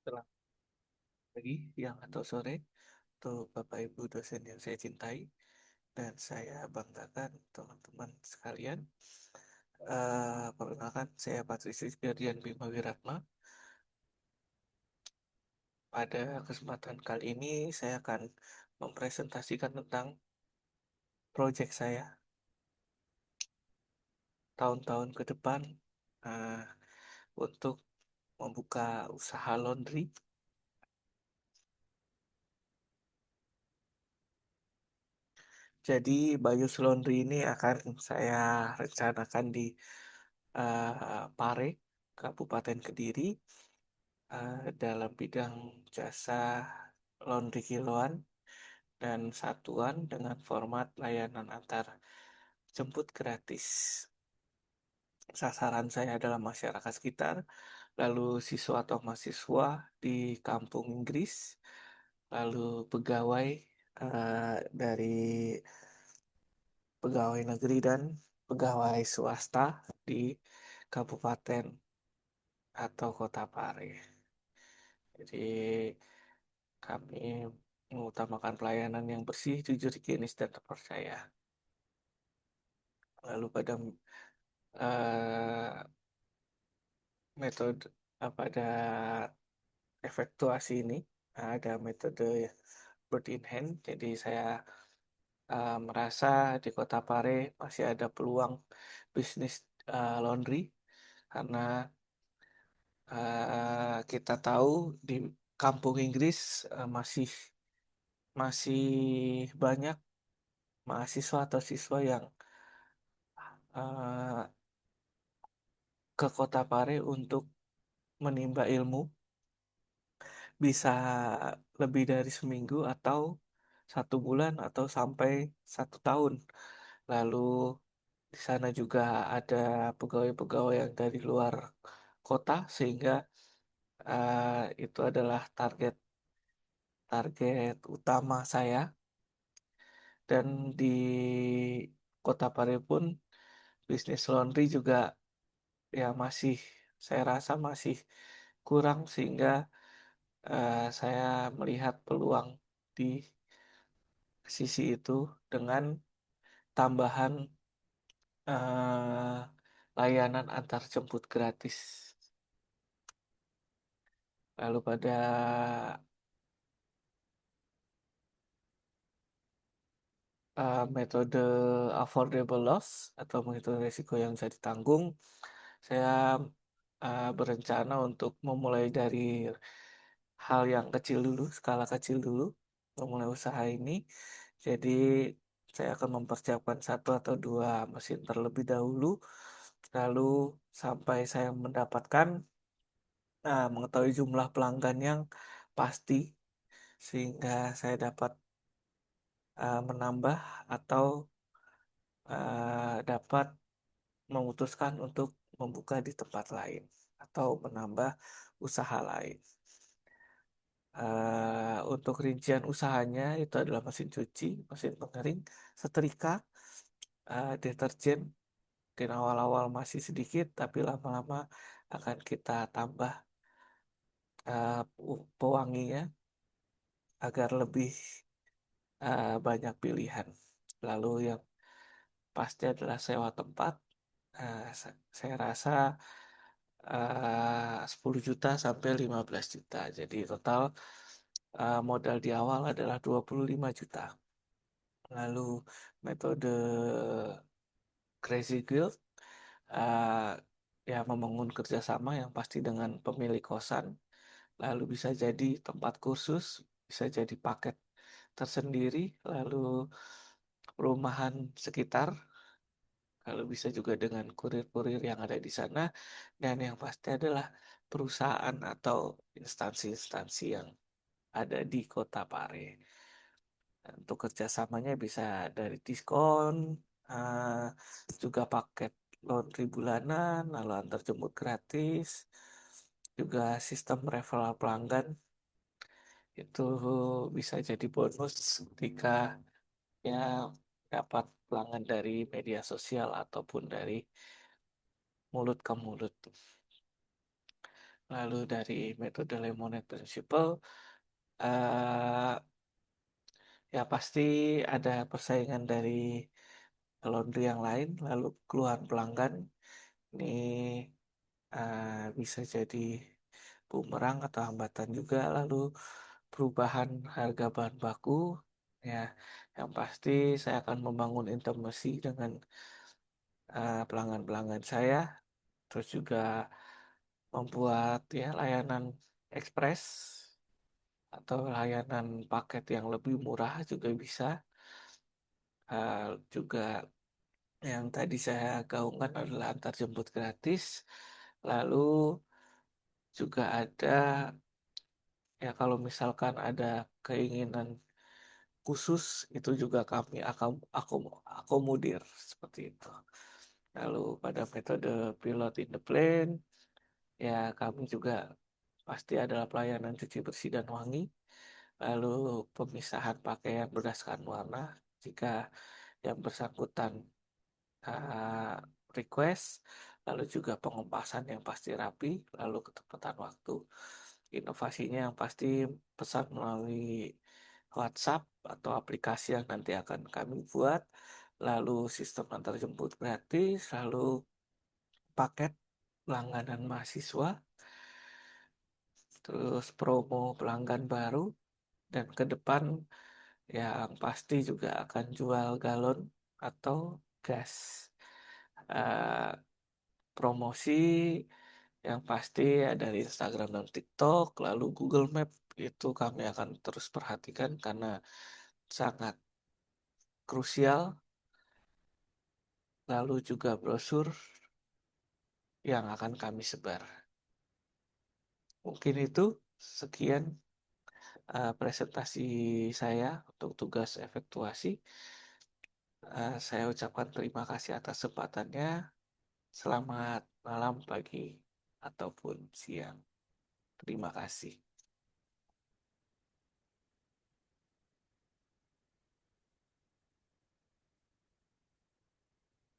Selamat pagi, siang, atau sore untuk Bapak Ibu dosen yang saya cintai dan saya banggakan teman-teman sekalian. Perkenalkan, saya Patrisius Ferdian Bima Wiratma. Pada kesempatan kali ini saya akan mempresentasikan tentang proyek saya tahun-tahun ke depan eh, untuk membuka usaha laundry. Jadi Bayus Laundry ini akan saya rencanakan di Pare, Kabupaten Kediri, dalam bidang jasa laundry kiloan dan satuan dengan format layanan antar jemput gratis. Sasaran saya adalah masyarakat sekitar, lalu siswa atau mahasiswa di kampung Inggris, lalu pegawai dari pegawai negeri dan pegawai swasta di kabupaten atau kota Pare. Jadi kami mengutamakan pelayanan yang bersih, jujur, higienis, dan terpercaya. Lalu pada eh, metode pada efektuasi ini ada metode bird in hand. Jadi saya merasa di Kota Pare masih ada peluang bisnis laundry karena kita tahu di kampung Inggris masih masih banyak mahasiswa atau siswa yang eh, ke Kota Pare untuk menimba ilmu, bisa lebih dari seminggu atau 1 bulan atau sampai 1 tahun. Lalu di sana juga ada pegawai-pegawai yang dari luar kota sehingga itu adalah target target utama saya. Dan di Kota Pare pun bisnis laundry juga ya masih, saya rasa masih kurang sehingga saya melihat peluang di sisi itu dengan tambahan eh, layanan antar jemput gratis. Lalu pada metode affordable loss atau menghitung risiko yang bisa ditanggung, saya berencana untuk memulai dari hal yang kecil dulu, skala kecil dulu, memulai usaha ini. Jadi saya akan mempersiapkan 1 atau 2 mesin terlebih dahulu, lalu sampai saya mendapatkan mengetahui jumlah pelanggan yang pasti, sehingga saya dapat menambah atau dapat memutuskan untuk membuka di tempat lain atau menambah usaha lain. Untuk rincian usahanya itu adalah mesin cuci, mesin pengering, setrika, deterjen. Mungkin awal-awal masih sedikit, tapi lama-lama akan kita tambah pewanginya agar lebih banyak pilihan. Lalu yang pasti adalah sewa tempat. Saya rasa 10 juta sampai 15 juta. Jadi total modal di awal adalah 25 juta. Lalu metode Crazy Guild uh, ya membangun kerjasama yang pasti dengan pemilik kosan. Lalu bisa jadi tempat kursus, bisa jadi paket tersendiri, lalu perumahan sekitar, lalu bisa juga dengan kurir-kurir yang ada di sana, dan yang pasti adalah perusahaan atau instansi-instansi yang ada di Kota Pare. Untuk kerjasamanya bisa dari diskon, eh, juga paket laundry bulanan, lalu antar jemput gratis, juga sistem referral pelanggan. Itu bisa jadi bonus ketika ya dapat pelanggan dari media sosial ataupun dari mulut ke mulut. Lalu dari metode Lemonade Principle, eh, ya pasti ada persaingan dari laundry yang lain, lalu keluhan pelanggan ini bisa jadi bumerang atau hambatan juga. Lalu perubahan harga bahan baku, ya yang pasti saya akan membangun intimasi dengan pelanggan-pelanggan saya, terus juga membuat ya layanan ekspres atau layanan paket yang lebih murah juga bisa. Juga yang tadi saya gaungkan adalah antar jemput gratis. Lalu juga ada ya kalau misalkan ada keinginan khusus itu juga kami akan akomodir seperti itu. Lalu pada metode pilot in the plane ya kami juga pasti adalah pelayanan cuci bersih dan wangi. Lalu pemisahan pakaian berdasarkan warna jika yang bersangkutan uh, request, lalu juga pengempasan yang pasti rapi, lalu ketepatan waktu. Inovasinya yang pasti pesan melalui WhatsApp atau aplikasi yang nanti akan kami buat, lalu sistem antar jemput gratis, lalu paket langganan mahasiswa, terus promo pelanggan baru, dan ke depan yang pasti juga akan jual galon atau gas. Eh, Promosi yang pasti ada di Instagram dan TikTok, lalu Google Map itu kami akan terus perhatikan karena sangat krusial, lalu juga brosur yang akan kami sebar. Mungkin itu sekian presentasi saya untuk tugas efektuasi. Saya ucapkan terima kasih atas kesempatannya. Selamat malam, pagi, ataupun siang. Terima kasih.